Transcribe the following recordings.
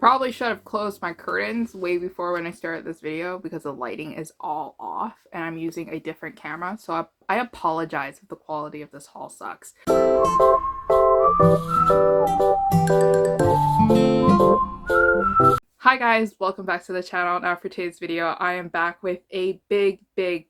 Probably should have closed my curtains way before when I started this video because the lighting is all off and I'm using a different camera, so I apologize if the quality of this haul sucks. Hi guys, welcome back to the channel. Now for today's video, I am back with a big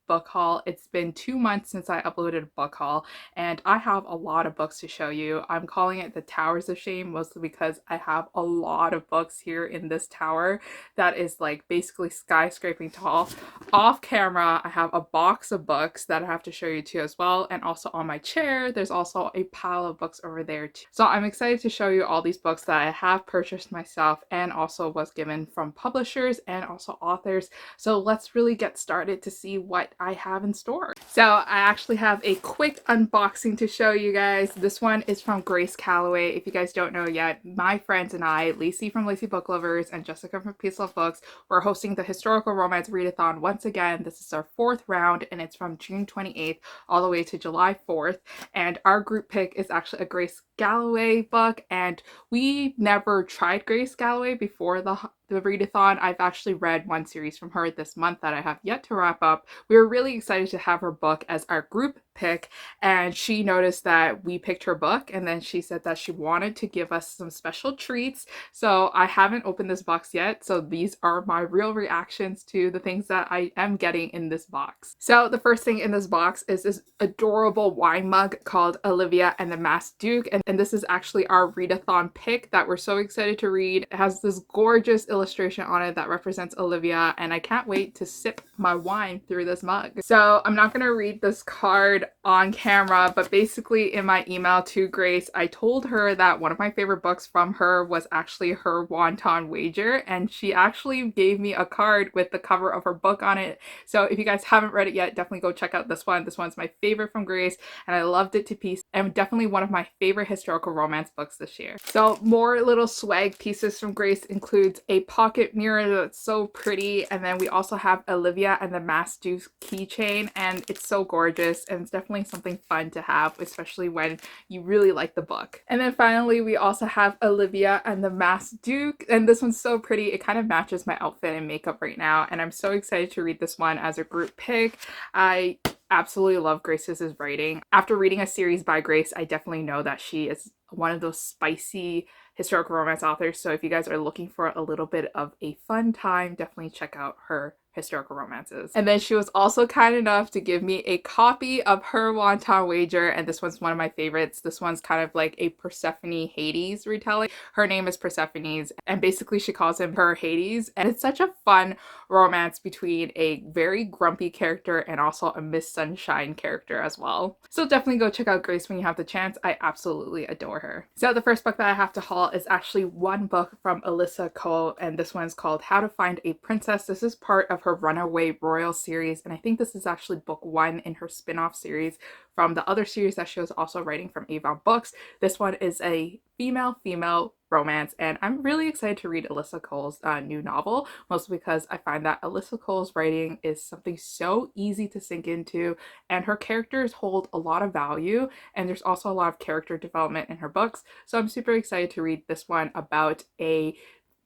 book haul. It's been 2 months since I uploaded a book haul and I have a lot of books to show you. I'm calling it the Towers of Shame mostly because I have a lot of books here in this tower that is like basically skyscraping tall. Off camera, I have a box of books that I have to show you too as well, and also on my chair there's also a pile of books over there too. So I'm excited to show you all these books that I have purchased myself and also was given from publishers and also authors. So let's really get started to see what I have in store. So I actually have a quick unboxing to show you guys. This one is from Grace Calloway. If you guys don't know yet, my friends and I, Lacey from Lacey Book Lovers and Jessica from Peace Love Books, we're hosting the Historical Romance Readathon once again. This is our 4th round and it's from June 28th all the way to July 4th. And our group pick is actually a Grace Calloway book, and we never tried Grace Calloway before the readathon. I've actually read one series from her this month that I have yet to wrap up. We were really excited to have her book as our group pick, and she noticed that we picked her book and then she said that she wanted to give us some special treats. So I haven't opened this box yet, so these are my real reactions to the things that I am getting in this box. So the first thing in this box is this adorable wine mug called Olivia and the Masked Duke, and this is actually our readathon pick that we're so excited to read. It has this gorgeous illustration on it that represents Olivia, and I can't wait to sip my wine through this mug. So I'm not going to read this card on camera, but basically in my email to Grace, I told her that one of my favorite books from her was actually her Wonton Wager, and she actually gave me a card with the cover of her book on it. So if you guys haven't read it yet, definitely go check out this one. This one's my favorite from Grace and I loved it to pieces, and definitely one of my favorite historical romance books this year. So more little swag pieces from Grace includes a pocket mirror that's so pretty, and then we also have Olivia and the Masked Duke's keychain, and it's so gorgeous and it's definitely something fun to have, especially when you really like the book. And then finally we also have Olivia and the Masked Duke, and this one's so pretty. It kind of matches my outfit and makeup right now, and I'm so excited to read this one as a group pick. I absolutely love Grace's writing. After reading a series by Grace, I definitely know that she is one of those spicy historical romance authors. So if you guys are looking for a little bit of a fun time, definitely check out her historical romances. And then she was also kind enough to give me a copy of her Wonton Wager, and this one's one of my favorites. This one's kind of like a Persephone Hades retelling. Her name is Persephone's, and basically she calls him her Hades, and it's such a fun romance between a very grumpy character and also a Miss Sunshine character as well. So definitely go check out Grace when you have the chance. I absolutely adore her. So the first book that I have to haul is actually one book from Alyssa Cole, and this one's called How to Find a Princess. This is part of her Runaway Royal series, and I think this is actually book 1 in her spin-off series from the other series that she was also writing from Avon Books. This one is a female romance, and I'm really excited to read Alyssa Cole's new novel, mostly because I find that Alyssa Cole's writing is something so easy to sink into, and her characters hold a lot of value, and there's also a lot of character development in her books. So I'm super excited to read this one about a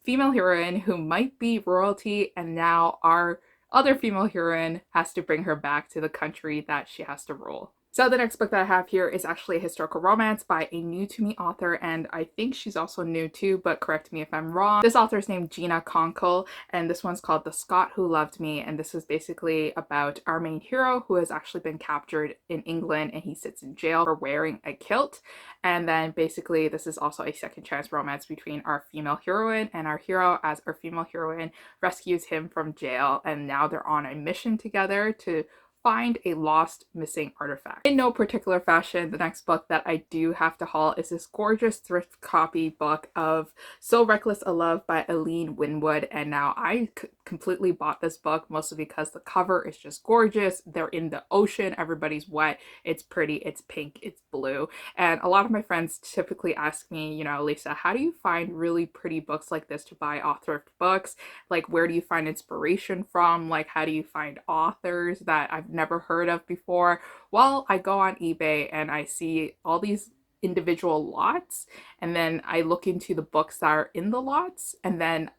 female heroine who might be royalty, and now our other female heroine has to bring her back to the country that she has to rule. So the next book that I have here is actually a historical romance by a new to me author, and I think she's also new too, but correct me if I'm wrong. This author is named Gina Conkle, and this one's called The Scot Who Loved Me, and this is basically about our main hero who has actually been captured in England and he sits in jail for wearing a kilt. And then basically this is also a second chance romance between our female heroine and our hero, as our female heroine rescues him from jail, and now they're on a mission together to find a lost missing artifact. In no particular fashion, the next book that I do have to haul is this gorgeous thrift copy book of So Reckless a Love by Eileen Winwood, and now I completely bought this book mostly because the cover is just gorgeous. They're in the ocean, everybody's wet, it's pretty, it's pink, it's blue, and a lot of my friends typically ask me, you know, Lisa, how do you find really pretty books like this to buy off thrift books? Like, where do you find inspiration from? Like, how do you find authors that I've never heard of before? Well, I go on eBay and I see all these individual lots, and then I look into the books that are in the lots, and then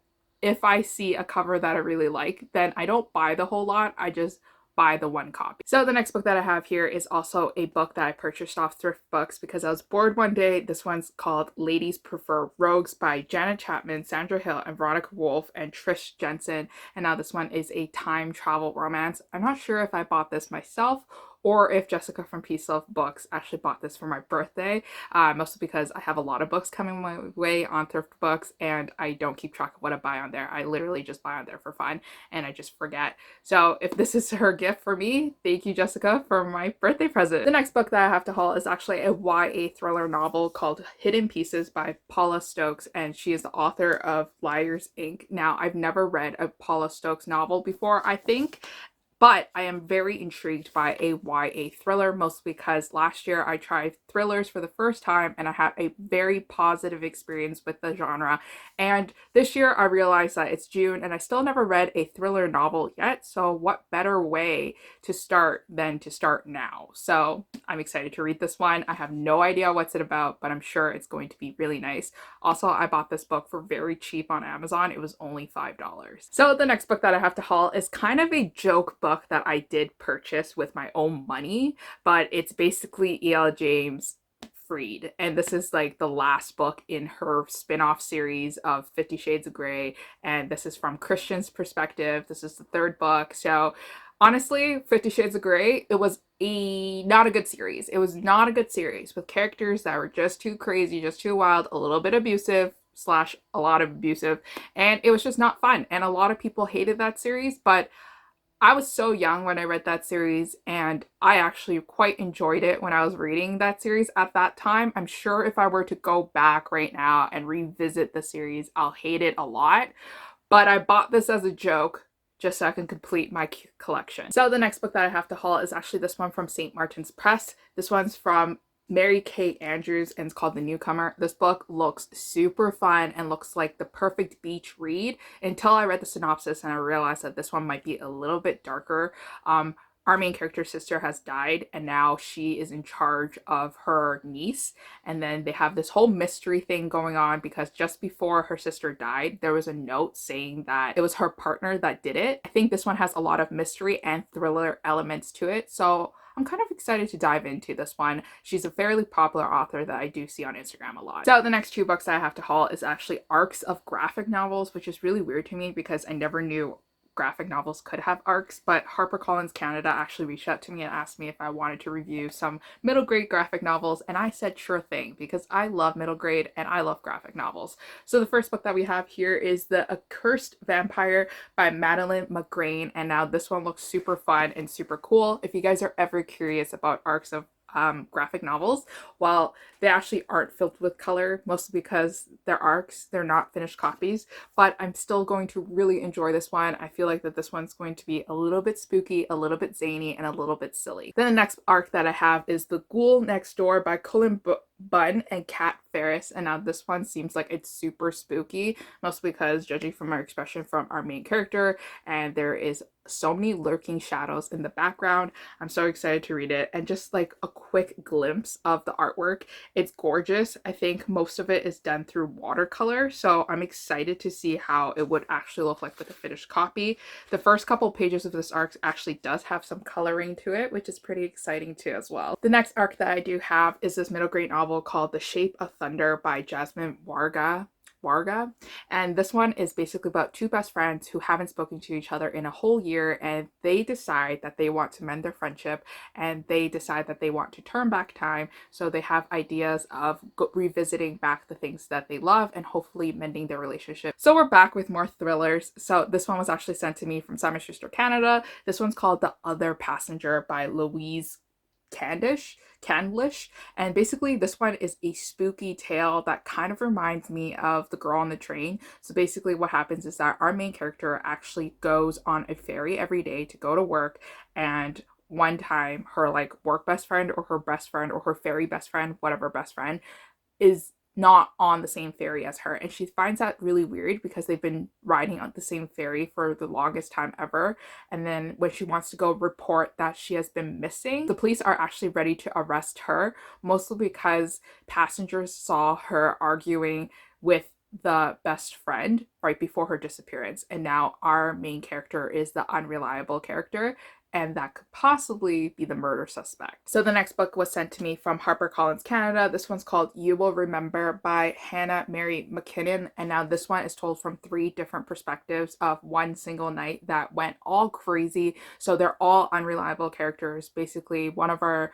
if I see a cover that I really like, then I don't buy the whole lot, I just buy the one copy. So the next book that I have here is also a book that I purchased off Thrift Books because I was bored one day. This one's called Ladies Prefer Rogues by Janet Chapman, Sandra Hill, and Veronica Wolf, and Trish Jensen. And now this one is a time travel romance. I'm not sure if I bought this myself or if Jessica from Peace Love Books actually bought this for my birthday, mostly because I have a lot of books coming my way on Thrift Books and I don't keep track of what I buy on there. I literally just buy on there for fun and I just forget. So if this is her gift for me, thank you, Jessica, for my birthday present. The next book that I have to haul is actually a YA thriller novel called Hidden Pieces by Paula Stokes, and she is the author of Liars Inc. Now, I've never read a Paula Stokes novel before, I think, but I am very intrigued by a YA thriller, mostly because last year I tried thrillers for the first time and I had a very positive experience with the genre. And this year I realized that it's June and I still never read a thriller novel yet. So what better way to start than to start now? So I'm excited to read this one. I have no idea what's it about, but I'm sure it's going to be really nice. Also, I bought this book for very cheap on Amazon. It was only $5. So the next book that I have to haul is kind of a joke book that I did purchase with my own money, but it's basically E.L. James Freed, and this is like the last book in her spin-off series of 50 Shades of Grey, and this is from Christian's perspective. This is the third book. So honestly, 50 Shades of Grey, it was not a good series. It was not a good series with characters that were just too crazy, just too wild, a little bit abusive slash a lot of abusive, and it was just not fun. And a lot of people hated that series, but I was so young when I read that series, and I actually quite enjoyed it when I was reading that series at that time. I'm sure if I were to go back right now and revisit the series, I'll hate it a lot, but I bought this as a joke just so I can complete my collection. So the next book that I have to haul is actually this one from St. Martin's Press. This one's from Mary Kay Andrews and it's called The Newcomer. This book looks super fun and looks like the perfect beach read until I read the synopsis and I realized that this one might be a little bit darker. Our main character's sister has died and now she is in charge of her niece, and then they have this whole mystery thing going on because just before her sister died there was a note saying that it was her partner that did it. I think this one has a lot of mystery and thriller elements to it, so I'm kind of excited to dive into this one. She's a fairly popular author that I do see on Instagram a lot. So the next two books that I have to haul is actually arcs of graphic novels, which is really weird to me because I never knew graphic novels could have arcs, but HarperCollins Canada actually reached out to me and asked me if I wanted to review some middle grade graphic novels, and I said sure thing because I love middle grade and I love graphic novels. So the first book that we have here is The Accursed Vampire by Madeline McGrain, and now this one looks super fun and super cool. If you guys are ever curious about arcs of graphic novels, well, they actually aren't filled with color, mostly because they're arcs, they're not finished copies, but I'm still going to really enjoy this one. I feel like that this one's going to be a little bit spooky, a little bit zany, and a little bit silly. Then the next arc that I have is The Ghoul Next Door by Colin Bunn and Kat Ferris, and now this one seems like it's super spooky, mostly because judging from our expression from our main character, and there is so many lurking shadows in the background. I'm so excited to read it, and just like a quick glimpse of the artwork, it's gorgeous. I think most of it is done through watercolor, so I'm excited to see how it would actually look like with a finished copy. The first couple pages of this arc actually does have some coloring to it, which is pretty exciting too as well. The next arc that I do have is this middle grade novel called The Shape of Thunder by Jasmine Varga, and this one is basically about two best friends who haven't spoken to each other in a whole year, and they decide that they want to mend their friendship, and they decide that they want to turn back time, so they have ideas of revisiting back the things that they love and hopefully mending their relationship. So we're back with more thrillers. So this one was actually sent to me from Simon Schuster Canada. This one's called The Other Passenger by Louise Candlish, and basically this one is a spooky tale that kind of reminds me of The Girl on the Train. So basically what happens is that our main character actually goes on a ferry every day to go to work, and one time her like work best friend or her best friend or her ferry best friend, whatever best friend, is not on the same ferry as her, and she finds that really weird because they've been riding on the same ferry for the longest time ever. And then when she wants to go report that she has been missing, the police are actually ready to arrest her, mostly because passengers saw her arguing with the best friend right before her disappearance, and now our main character is the unreliable character, and that could possibly be the murder suspect. So the next book was sent to me from HarperCollins Canada. This one's called You Will Remember by Hannah Mary Mckinnon, and now this one is told from 3 different perspectives of one single night that went all crazy. So they're all unreliable characters. Basically, one of our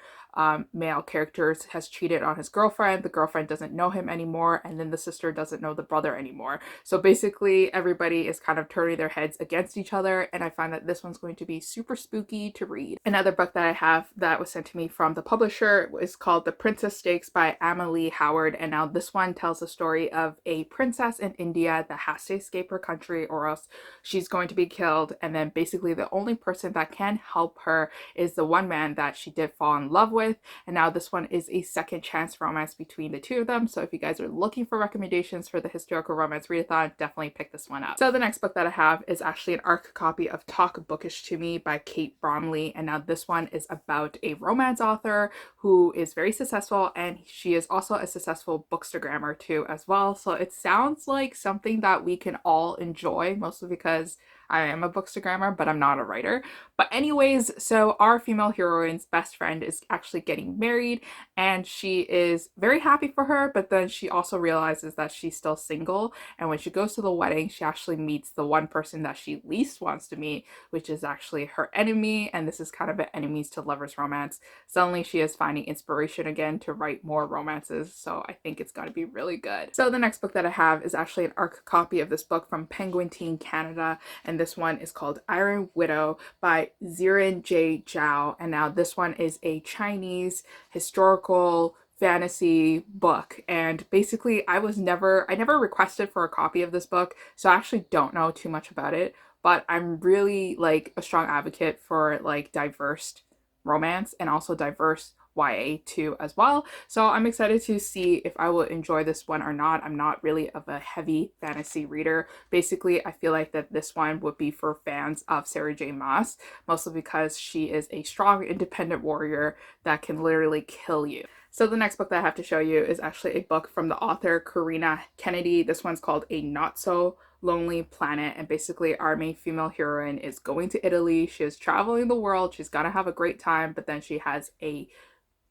male characters has cheated on his girlfriend. The girlfriend doesn't know him anymore, and then the sister doesn't know the brother anymore. So basically everybody is kind of turning their heads against each other, and I find that this one's going to be super spooky to read. Another book that I have that was sent to me from the publisher is called The Princess Stakes by Amalie Howard, and now this one tells the story of a princess in India that has to escape her country or else she's going to be killed, and then basically the only person that can help her is the one man that she did fall in love with. And now this one is a second chance romance between the 2 of them. So if you guys are looking for recommendations for the historical romance readathon, definitely pick this one up. So the next book that I have is actually an ARC copy of Talk Bookish to Me by Kate Bromley. And now this one is about a romance author who is very successful, and she is also a successful bookstagrammer too as well. So it sounds like something that we can all enjoy, mostly because I am a bookstagrammer, but I'm not a writer. But anyways, so our female heroine's best friend is actually getting married, and she is very happy for her, but then she also realizes that she's still single. And when she goes to the wedding, she actually meets the one person that she least wants to meet, which is actually her enemy. And this is kind of an enemies to lovers romance. Suddenly she is finding inspiration again to write more romances, so I think it's going to be really good. So the next book that I have is actually an ARC copy of this book from Penguin Teen Canada, and this one is called Iron Widow by Zirin Zhao. And now this one is a Chinese historical fantasy book, and basically I never requested for a copy of this book, so I actually don't know too much about it, but I'm really like a strong advocate for like diverse romance and also diverse YA too as well. So I'm excited to see if I will enjoy this one or not. I'm not really of a heavy fantasy reader. Basically, I feel like that this one would be for fans of Sarah J Maas, mostly because she is a strong independent warrior that can literally kill you. So the next book that I have to show you is actually a book from the author Karina Kennedy. This one's called A Not So Lonely Planet, and basically our main female heroine is going to Italy. She is traveling the world. She's gonna have a great time, but then she has a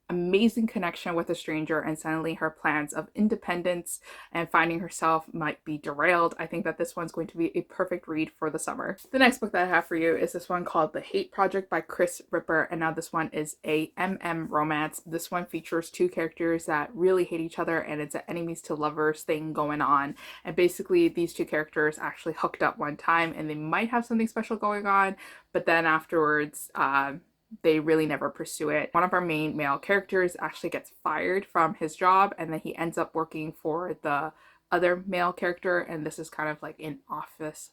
amazing connection with a stranger, and suddenly her plans of independence and finding herself might be derailed. I think that this one's going to be a perfect read for the summer. The next book that I have for you is this one called The Hate Project by Chris Ripper, and now this one is a romance. This one features 2 characters that really hate each other, and it's an enemies to lovers thing going on. And basically these 2 characters actually hooked up one time, and they might have something special going on, but then afterwards they really never pursue it. One of our main male characters actually gets fired from his job, and then he ends up working for the other male character, and this is kind of like an office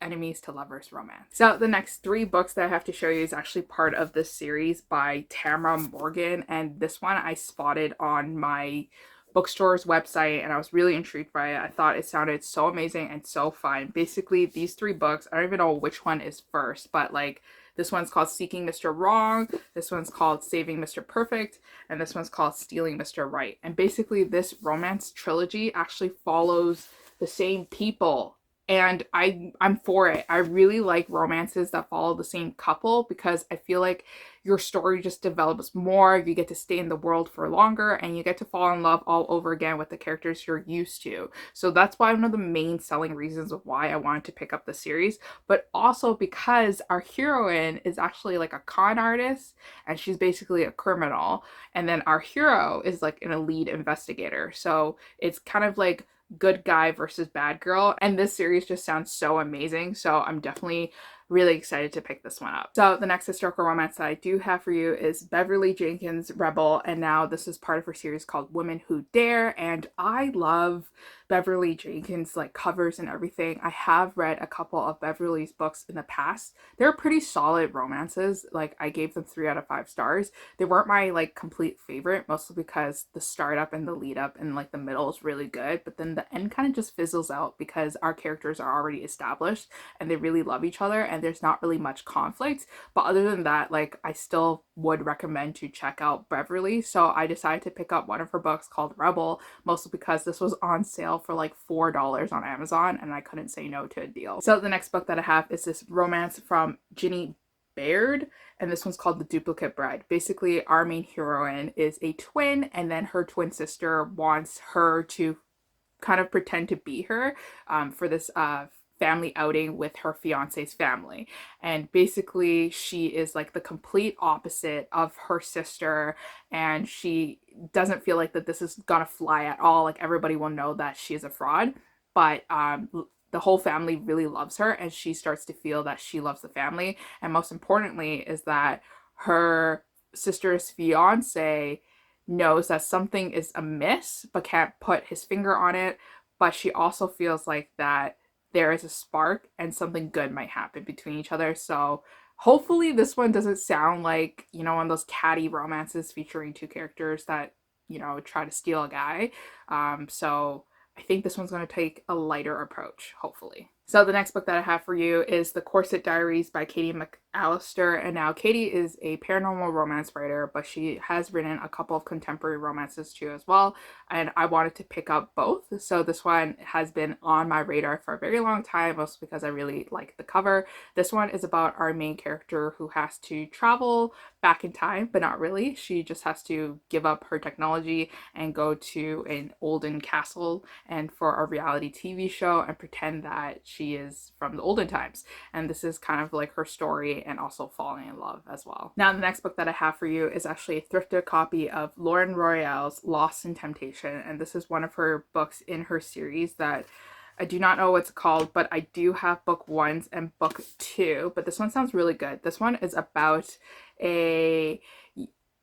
enemies to lovers romance. So the next 3 books that I have to show you is actually part of this series by Tamara Morgan, and this one I spotted on my bookstore's website and I was really intrigued by it. I thought it sounded so amazing and so fun. Basically these 3 books, I don't even know which one is first, but like this one's called Seeking Mr. Wrong, this one's called Saving Mr. Perfect, and this one's called Stealing Mr. Right. And basically this romance trilogy actually follows the same people, and I'm for it. I really like romances that follow the same couple because I feel like your story just develops more, you get to stay in the world for longer, and you get to fall in love all over again with the characters you're used to. So that's why one of the main selling reasons of why I wanted to pick up the series, but also because our heroine is actually like a con artist and she's basically a criminal, and then our hero is like an elite investigator. So it's kind of like good guy versus bad girl, and this series just sounds so amazing. So I'm definitely really excited to pick this one up. So the next historical romance that I do have for you is Beverly Jenkins' Rebel, and now this is part of her series called Women Who Dare, and I love Beverly Jenkins like covers and everything. I have read a couple of Beverly's books in the past. They're pretty solid romances. Like I gave them 3 out of 5 stars. They weren't my like complete favorite, mostly because the startup and the lead up and like the middle is really good, but then the end kind of just fizzles out because our characters are already established and they really love each other and there's not really much conflict. But other than that, like I still would recommend to check out Beverly. So I decided to pick up one of her books called Rebel, mostly because this was on sale for like $4 on Amazon and I couldn't say no to a deal. So the next book that I have is this romance from Ginny Baird, and this one's called The Duplicate Bride. Basically, our main heroine is a twin, and then her twin sister wants her to kind of pretend to be her for this family outing with her fiance's family. And basically she is like the complete opposite of her sister, and she doesn't feel like that this is gonna fly at all. Like everybody will know that she is a fraud, but the whole family really loves her and she starts to feel that she loves the family. And most importantly is that her sister's fiance knows that something is amiss but can't put his finger on it, but she also feels like that there is a spark and something good might happen between each other. So hopefully this one doesn't sound like, you know, one of those catty romances featuring 2 characters that, you know, try to steal a guy. So I think this one's going to take a lighter approach, hopefully. So the next book that I have for you is The Corset Diaries by Katie Mcallister. And now Katie is a paranormal romance writer, but she has written a couple of contemporary romances too as well. And I wanted to pick up both. So this one has been on my radar for a very long time, mostly because I really like the cover. This one is about our main character who has to travel back in time, but not really. She just has to give up her technology and go to an olden castle and for a reality TV show and pretend that she is from the olden times. And this is kind of like her story and also falling in love as well. Now the next book that I have for you is actually a thrifted copy of Lauren Royale's Lost in Temptation, and this is one of her books in her series that I do not know what it's called, but I do have book 1 and book 2, but this one sounds really good. This one is about a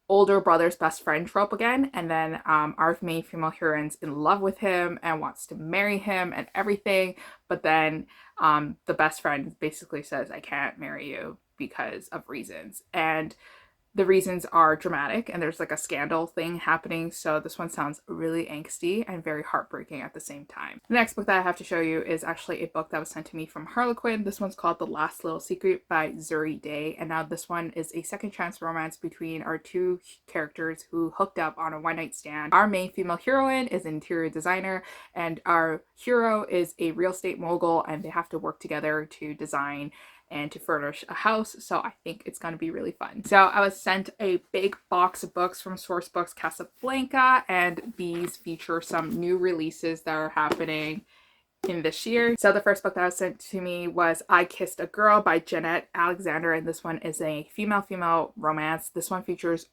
older brother's best friend trope again, and then our main female heroine's in love with him and wants to marry him and everything, but then the best friend basically says, I can't marry you because of reasons, and the reasons are dramatic and there's like a scandal thing happening. So this one sounds really angsty and very heartbreaking at the same time. The next book that I have to show you is actually a book that was sent to me from Harlequin. This one's called The Last Little Secret by Zuri Day. And now this one is a second chance romance between our 2 characters who hooked up on a one-night stand. Our main female heroine is an interior designer and our hero is a real estate mogul, and they have to work together to design and to furnish a house. So I think it's going to be really fun. So I was sent a big box of books from Sourcebooks Casablanca, and these feature some new releases that are happening in this year. So the first book that was sent to me was I Kissed a Girl by Jeanette Alexander, and this one is a female romance. This one features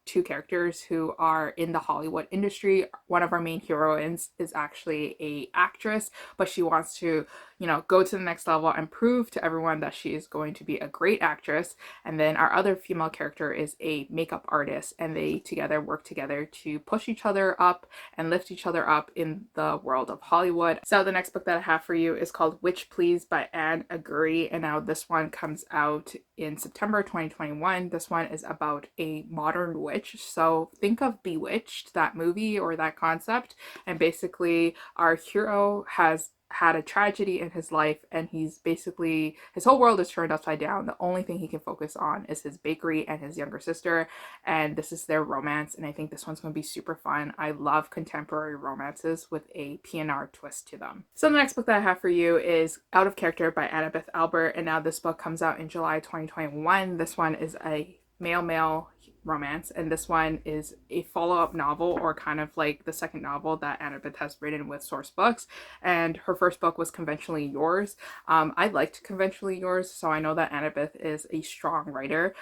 2 characters who are in the Hollywood industry. One of our main heroines is actually a actress, but she wants to, you know, go to the next level and prove to everyone that she is going to be a great actress. And then our other female character is a makeup artist, and they together work together to push each other up and lift each other up in the world of Hollywood. So the next book that I have for you is called Witch Please by Anne Aguri, and now this one comes out in September 2021. This one is about a modern witch. So think of Bewitched, that movie or that concept, and basically our hero has had a tragedy in his life and he's basically, his whole world is turned upside down. The only thing he can focus on is his bakery and his younger sister, and this is their romance, and I think this one's going to be super fun. I love contemporary romances with a PNR twist to them. So the next book that I have for you is Out of Character by Annabeth Albert, and now this book comes out in July 2021. This one is a male romance, and this one is a follow-up novel, or kind of like the second novel that Annabeth has written with Sourcebooks, and her first book was Conventionally Yours. I liked Conventionally Yours, so I know that Annabeth is a strong writer.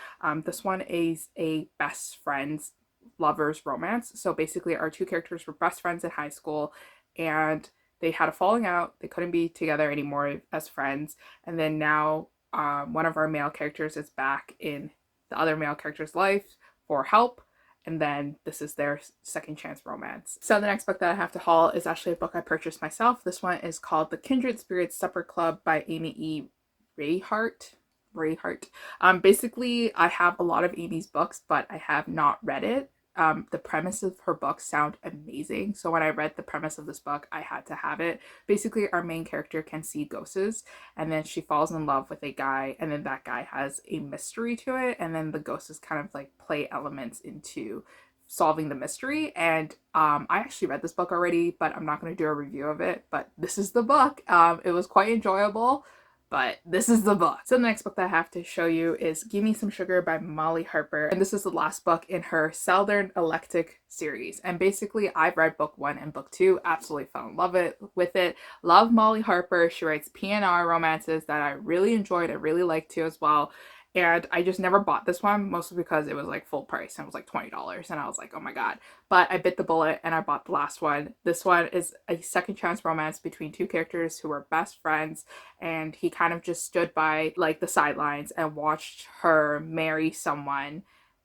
This one is a best friends lovers romance. So basically our 2 characters were best friends in high school and they had a falling out. They couldn't be together anymore as friends, and then now one of our male characters is back in the other male character's life for help, and then this is their second chance romance. So the next book that I have to haul is actually a book I purchased myself. This one is called The Kindred Spirits Supper Club by Amy E. Hart. Basically, I have a lot of Amy's books, but I have not read it. The premise of her books sound amazing. So when I read the premise of this book, I had to have it. Basically, our main character can see ghosts, and then she falls in love with a guy, and then that guy has a mystery to it, and then the ghosts kind of like play elements into solving the mystery. And I actually read this book already, but I'm not going to do a review of it. But this is the book. It was quite enjoyable. But this is the book. So the next book that I have to show you is Give Me Some Sugar by Amalie Howard. And this is the last book in her Southern Electric series. And basically, I've read book 1 and book 2. Absolutely fell in love with it. Love Amalie Howard. She writes PNR romances that I really enjoyed. I really liked too as well. And I just never bought this one, mostly because it was like full price and it was like $20. And I was like, oh my God. But I bit the bullet and I bought the last one. This one is a second chance romance between two characters who were best friends. And he kind of just stood by like the sidelines and watched her marry someone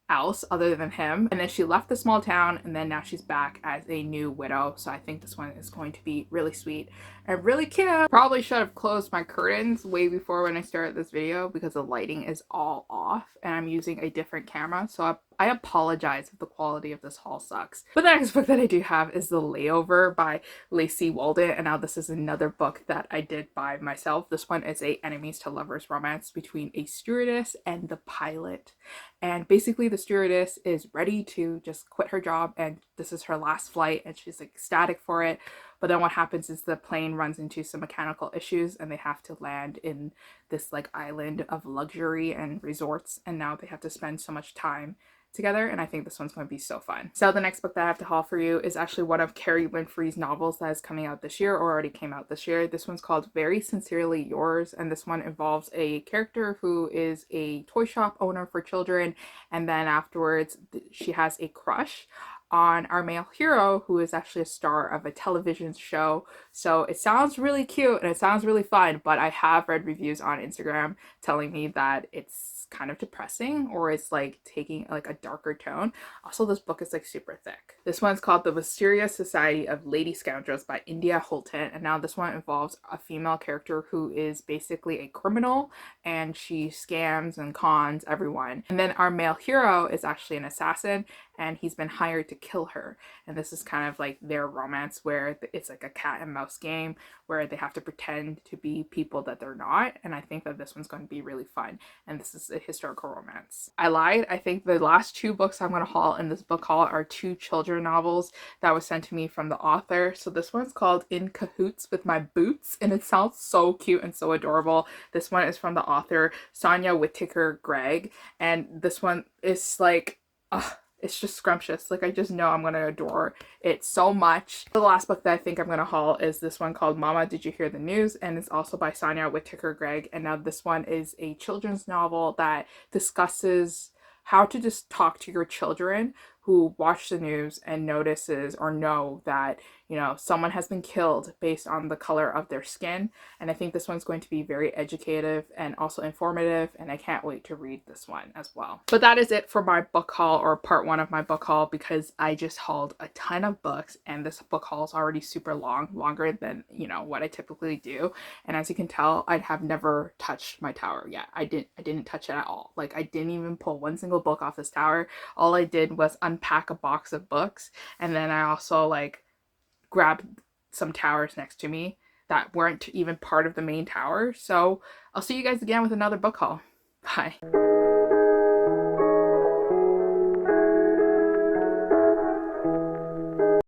else other than him. And then she left the small town, and then now she's back as a new widow. So I think this one is going to be really sweet and really cute. Probably should have closed my curtains way before when I started this video because the lighting is all off and I'm using a different camera. So I apologize if the quality of this haul sucks. But the next book that I do have is The Layover by Lacey. And now this is another book that I did by myself. This one is a enemies to lovers romance between a stewardess and the pilot. And basically the stewardess is ready to just quit her job, and this is her last flight and she's ecstatic for it. But then what happens is the plane runs into some mechanical issues and they have to land in this like island of luxury and resorts, and now they have to spend so much time together, and I think this one's going to be so fun. So the next book that I have to haul for you is actually one of Kerry Winfrey's novels that is coming out this year, or already came out this year. This one's called Very Sincerely Yours, and this one involves a character who is a toy shop owner for children, and then afterwards she has a crush on our male hero, who is actually a star of a television show. So it sounds really cute and it sounds really fun, but I have read reviews on Instagram telling me that it's kind of depressing, or it's like taking like a darker tone. Also, this book is like super thick. This one's called The Mysterious Society of Lady Scoundrels by India Holten, and now this one involves a female character who is basically a criminal and she scams and cons everyone. And then our male hero is actually an assassin, and he's been hired to kill her. And this is kind of like their romance, where it's like a cat and mouse game where they have to pretend to be people that they're not. And I think that this one's going to be really fun. And this is a historical romance. I lied. I think the last 2 books I'm going to haul in this book haul are 2 children novels that was sent to me from the author. So this one's called In Cahoots with My Boots, and it sounds so cute and so adorable. This one is from the author Sonia Whittaker Gregg, and this one is like, it's just scrumptious. Like, I just know I'm gonna adore it so much. The last book that I think I'm gonna haul is this one called Mama, Did You Hear the News? And it's also by Sonia Whittaker Gregg. And now this one is a children's novel that discusses how to just talk to your children who watch the news and notices or know that, you know, someone has been killed based on the color of their skin. And I think this one's going to be very educative and also informative, and I can't wait to read this one as well. But that is it for my book haul, or part 1 of my book haul, because I just hauled a ton of books, and this book haul is already super long, longer than, you know, what I typically do. And as you can tell, I have never touched my tower yet. I didn't touch it at all. Like, I didn't even pull one single book off this tower. All I did was unpack a box of books, and then I also like grabbed some towers next to me that weren't even part of the main tower. So I'll see you guys again with another book haul. Bye.